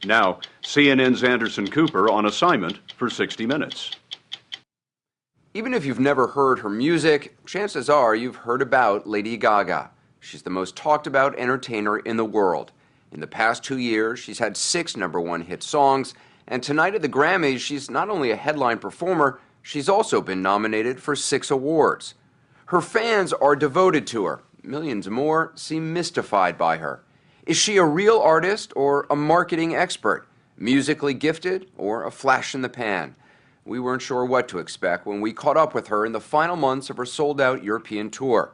Now, CNN's Anderson Cooper on assignment for 60 Minutes. Even if you've never heard her music, chances are you've heard about Lady Gaga. She's the most talked about entertainer in the world. In the past 2 years, she's had 6 #1 hit songs, and tonight at the Grammys, she's not only a headline performer, she's also been nominated for 6 awards. Her fans are devoted to her. Millions more seem mystified by her. Is she a real artist or a marketing expert? Musically gifted or a flash in the pan? We weren't sure what to expect when we caught up with her in the final months of her sold-out European tour.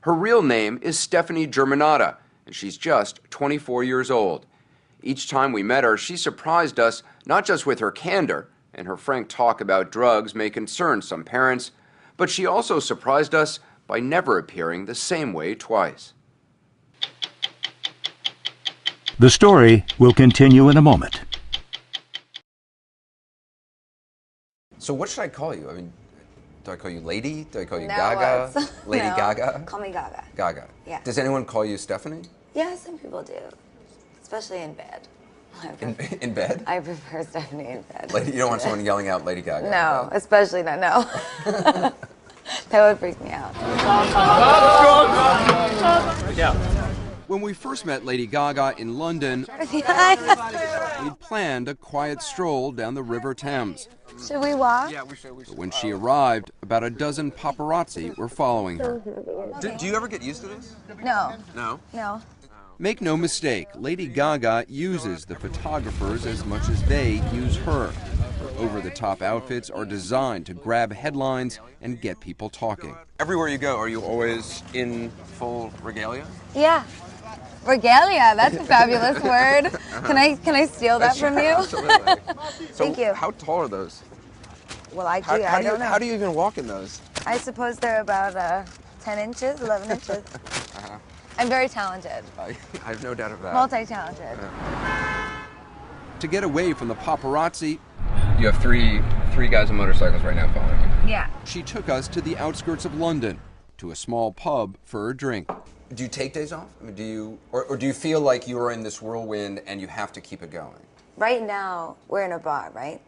Her real name is Stephanie Germanotta, and she's just 24 years old. Each time we met her, she surprised us not just with her candor, and her frank talk about drugs may concern some parents, but she also surprised us by never appearing the same way twice. The story will continue in a moment. So what should I call you? I mean, do I call you Lady? Do I call you Gaga? Lady No. Gaga? Call me Gaga. Gaga. Yeah. Does anyone call you Stephanie? Yeah, some people do, especially in bed. In bed? I prefer Stephanie in bed. Lady, you don't want someone yelling out Lady Gaga? No, especially not, no. That would freak me out. When we first met Lady Gaga in London, we'd planned a quiet stroll down the River Thames. Should we walk? Yeah, we should. But when she arrived, about a dozen paparazzi were following her. Do you ever get used to this? No. No? No. Make no mistake, Lady Gaga uses the photographers as much as they use her. Her over-the-top outfits are designed to grab headlines and get people talking. Everywhere you go, are you always in full regalia? Yeah. Regalia, that's a fabulous word. Can I steal that from you? Absolutely. Thank you. How tall are those? Well, I don't know. How do you even walk in those? I suppose they're about 10 inches, 11 inches. I'm very talented. I have no doubt of that. Multi-talented. To get away from the paparazzi, you have three guys on motorcycles right now following you. Yeah. She took us to the outskirts of London, to a small pub for a drink. Do you take days off? I mean, do you feel like you are in this whirlwind and you have to keep it going? Right now, we're in a bar, right?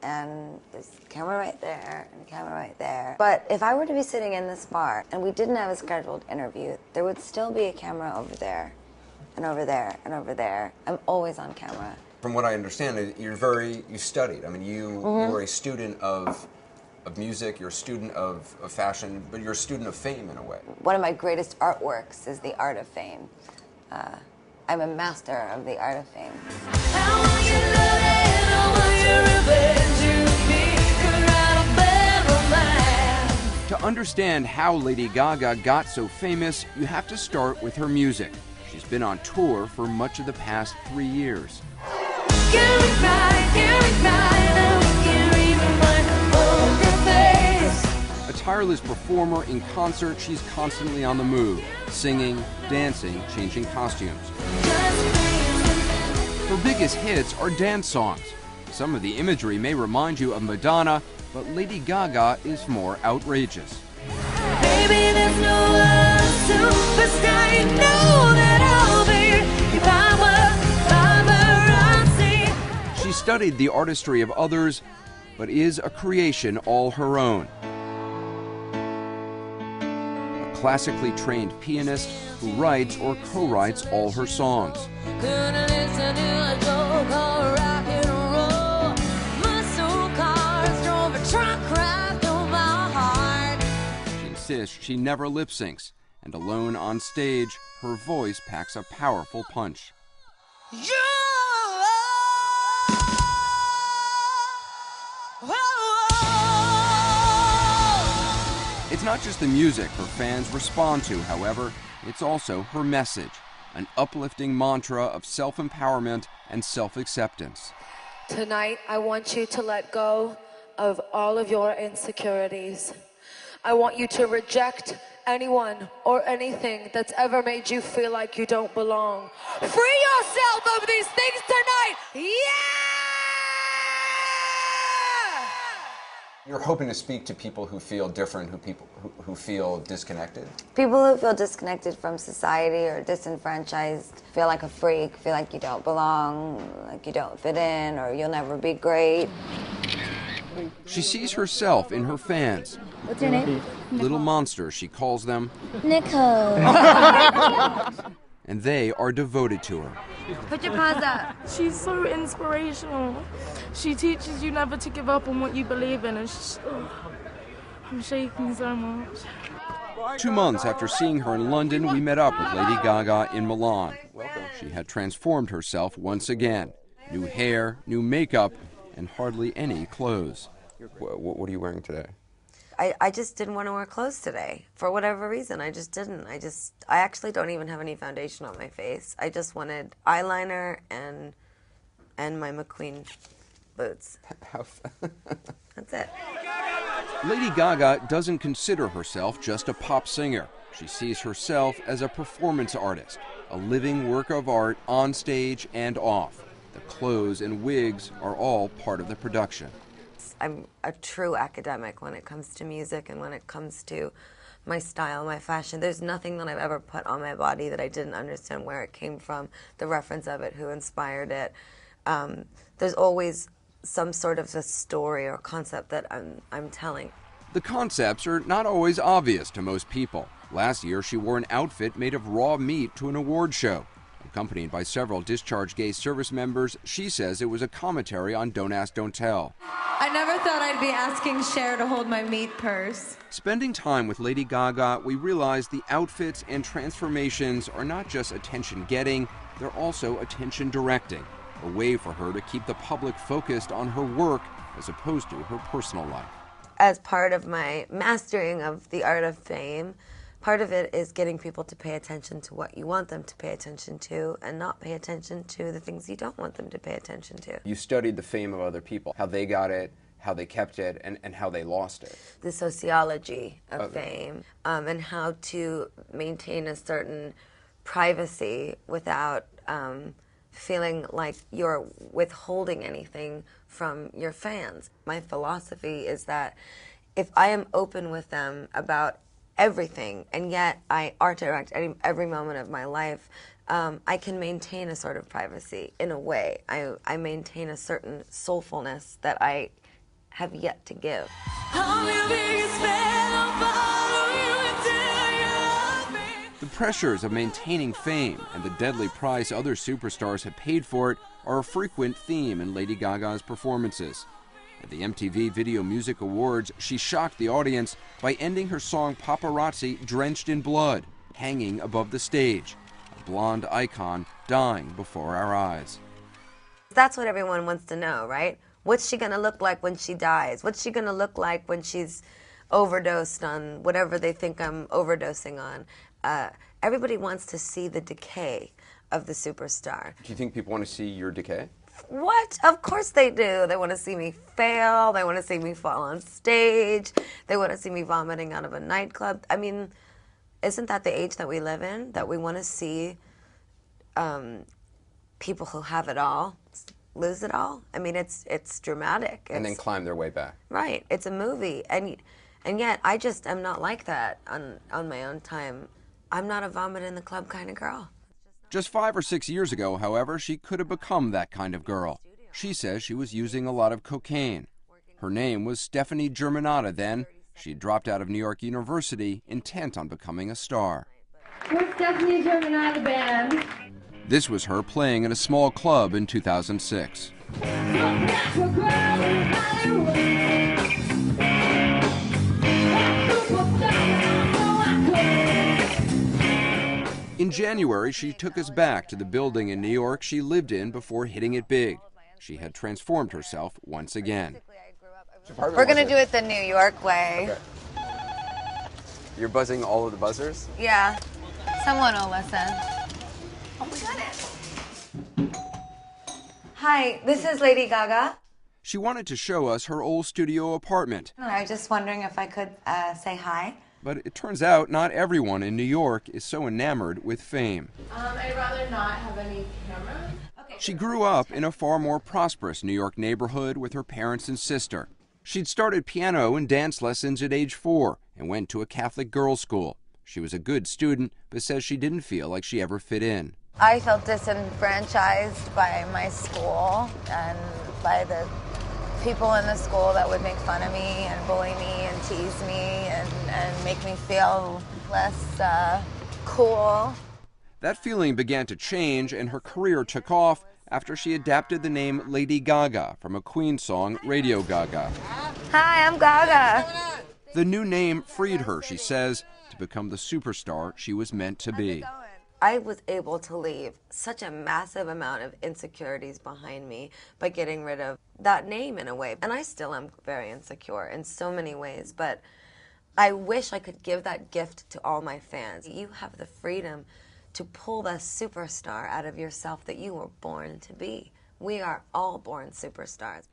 And there's a camera right there and a camera right there. But if I were to be sitting in this bar and we didn't have a scheduled interview, there would still be a camera over there and over there and over there. I'm always on camera. From what I understand, you studied. I mean, you were a student of music, you're a student of fashion, but you're a student of fame in a way. One of my greatest artworks is the art of fame. I'm a master of the art of fame. To understand how Lady Gaga got so famous, you have to start with her music. She's been on tour for much of the past 3 years. A tireless performer in concert, she's constantly on the move, singing, dancing, changing costumes. Her biggest hits are dance songs. Some of the imagery may remind you of Madonna, but Lady Gaga is more outrageous. Baby, there's no other superstar, you know that I'll be if I were paparazzi. She studied the artistry of others, but is a creation all her own. A classically trained pianist who writes or co-writes all her songs. She insists she never lip syncs, and alone on stage, her voice packs a powerful punch. It's not just the music her fans respond to, however, it's also her message, an uplifting mantra of self-empowerment and self-acceptance. Tonight, I want you to let go of all of your insecurities. I want you to reject anyone or anything that's ever made you feel like you don't belong. Free yourself of these things tonight! Yeah! You're hoping to speak to people who feel different, who feel disconnected? People who feel disconnected from society or disenfranchised, feel like a freak, feel like you don't belong, like you don't fit in, or you'll never be great. She sees herself in her fans. What's your name? Little monsters, she calls them. Nicole. And they are devoted to her. Put your paws up. She's so inspirational. She teaches you never to give up on what you believe in, and I'm shaking so much. 2 months after seeing her in London, we met up with Lady Gaga in Milan. She had transformed herself once again. New hair, new makeup, and hardly any clothes. What are you wearing today? I just didn't want to wear clothes today. For whatever reason, I just didn't. I actually don't even have any foundation on my face. I just wanted eyeliner and my McQueen boots. That's it. Lady Gaga doesn't consider herself just a pop singer. She sees herself as a performance artist, a living work of art on stage and off. The clothes and wigs are all part of the production. I'm a true academic when it comes to music and when it comes to my style, my fashion. There's nothing that I've ever put on my body that I didn't understand where it came from, the reference of it, who inspired it. There's always some sort of a story or concept that I'm telling. The concepts are not always obvious to most people. Last year, she wore an outfit made of raw meat to an award show. Accompanied by several discharged gay service members, she says it was a commentary on Don't Ask, Don't Tell. I never thought I'd be asking Cher to hold my meat purse. Spending time with Lady Gaga, we realized the outfits and transformations are not just attention-getting, they're also attention-directing, a way for her to keep the public focused on her work as opposed to her personal life. As part of my mastering of the art of fame, part of it is getting people to pay attention to what you want them to pay attention to and not pay attention to the things you don't want them to pay attention to. You studied the fame of other people, how they got it, how they kept it, and how they lost it. The sociology of fame, and how to maintain a certain privacy without feeling like you're withholding anything from your fans. My philosophy is that if I am open with them about everything, and yet I art direct every moment of my life, I can maintain a sort of privacy in a way. I maintain a certain soulfulness that I have yet to give. The pressures of maintaining fame and the deadly price other superstars have paid for it are a frequent theme in Lady Gaga's performances. At the MTV Video Music Awards, she shocked the audience by ending her song Paparazzi drenched in blood, hanging above the stage, a blonde icon dying before our eyes. That's what everyone wants to know, right? What's she gonna look like when she dies? What's she gonna look like when she's overdosed on whatever they think I'm overdosing on? Everybody wants to see the decay of the superstar. Do you think people want to see your decay? What? Of course they do. They want to see me fail. They want to see me fall on stage. They want to see me vomiting out of a nightclub. I mean, isn't that the age that we live in? That we want to see people who have it all lose it all? I mean, it's dramatic. And then climb their way back. Right. It's a movie. And yet I just am not like that on my own time. I'm not a vomit in the club kind of girl. Just 5 or 6 years ago, however, she could have become that kind of girl. She says she was using a lot of cocaine. Her name was Stephanie Germanotta then. She dropped out of New York University, intent on becoming a star. We're Stephanie Germanotta Band. This was her playing at a small club in 2006. In January, she took us back to the building in New York she lived in before hitting it big. She had transformed herself once again. We're going to do it the New York way. Okay. You're buzzing all of the buzzers? Yeah. Someone will listen. Oh, we got it. Hi, this is Lady Gaga. She wanted to show us her old studio apartment. I was just wondering if I could say hi. But it turns out not everyone in New York is so enamored with fame. I'd rather not have any cameras. She grew up in a far more prosperous New York neighborhood with her parents and sister. She'd started piano and dance lessons at age 4 and went to a Catholic girls' school. She was a good student, but says she didn't feel like she ever fit in. I felt disenfranchised by my school and by the people in the school that would make fun of me and bully me and tease me and make me feel less cool. That feeling began to change, and her career took off after she adapted the name Lady Gaga from a Queen song, Radio Gaga. Hi, I'm Gaga. The new name freed her, she says, to become the superstar she was meant to be. I was able to leave such a massive amount of insecurities behind me by getting rid of that name in a way. And I still am very insecure in so many ways, but I wish I could give that gift to all my fans. You have the freedom to pull the superstar out of yourself that you were born to be. We are all born superstars.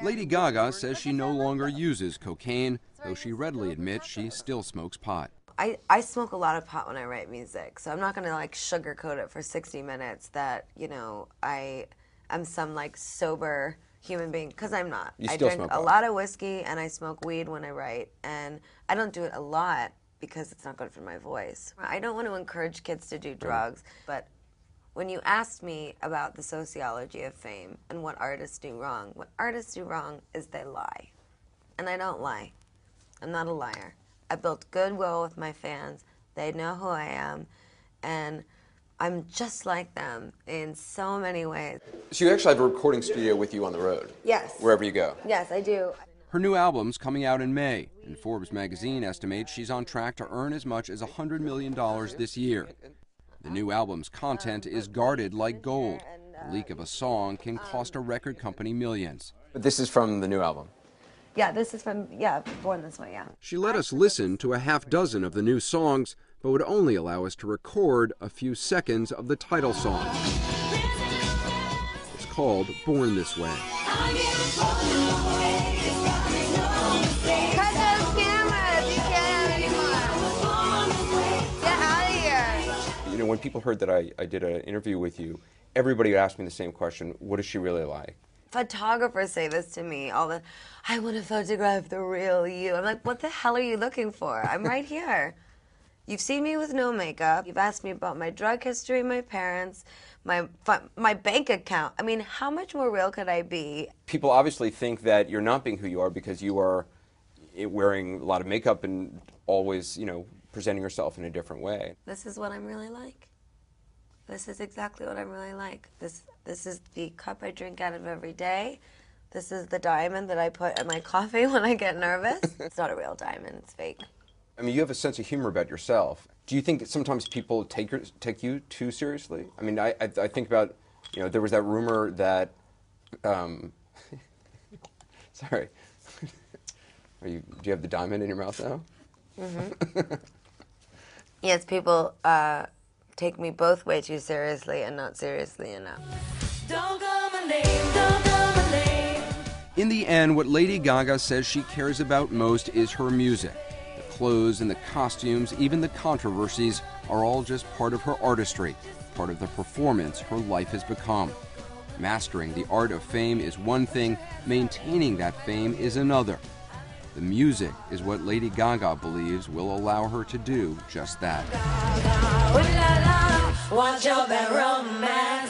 Lady Gaga says she no longer uses cocaine, though she readily admits she still smokes pot. I smoke a lot of pot when I write music, so I'm not gonna like sugarcoat it for 60 minutes that, you know, I am some like sober human being, because I'm not. You still I drink a lot of whiskey and I smoke weed when I write, and I don't do it a lot because it's not good for my voice. I don't want to encourage kids to do drugs, but when you asked me about the sociology of fame and what artists do wrong, what artists do wrong is they lie. And I don't lie. I'm not a liar. I built goodwill with my fans. They know who I am, and I'm just like them in so many ways. So you actually have a recording studio with you on the road? Yes. Wherever you go? Yes, I do. Her new album's coming out in May, and Forbes magazine estimates she's on track to earn as much as $100 million this year. The new album's content is guarded like gold. The leak of a song can cost a record company millions. But this is from the new album? Yeah, this is from, Born This Way, yeah. She let us listen to a half dozen of the new songs, but would only allow us to record a few seconds of the title song. It's called Born This Way. Cut those cameras! You can't have any more. Get out of here! You know, when people heard that I did an interview with you, everybody asked me the same question: what is she really like? Photographers say this to me all the, I want to photograph the real you. I'm like, what the hell are you looking for? I'm right here. You've seen me with no makeup. You've asked me about my drug history, my parents, my bank account. I mean, how much more real could I be? People obviously think that you're not being who you are because you are wearing a lot of makeup and always, you know, presenting yourself in a different way. This is what I'm really like. This is exactly what I'm really like. This is the cup I drink out of every day. This is the diamond that I put in my coffee when I get nervous. It's not a real diamond, it's fake. I mean, you have a sense of humor about yourself. Do you think that sometimes people take you too seriously? I mean, I think about, you know, there was that rumor that, sorry, do you have the diamond in your mouth now? Mm-hmm. Yes, people take me both way too seriously and not seriously enough. Don't call my name, don't call my name. In the end, what Lady Gaga says she cares about most is her music. The clothes and the costumes, even the controversies, are all just part of her artistry, part of the performance her life has become. Mastering the art of fame is one thing, maintaining that fame is another. The music is what Lady Gaga believes will allow her to do just that. Watch your romance.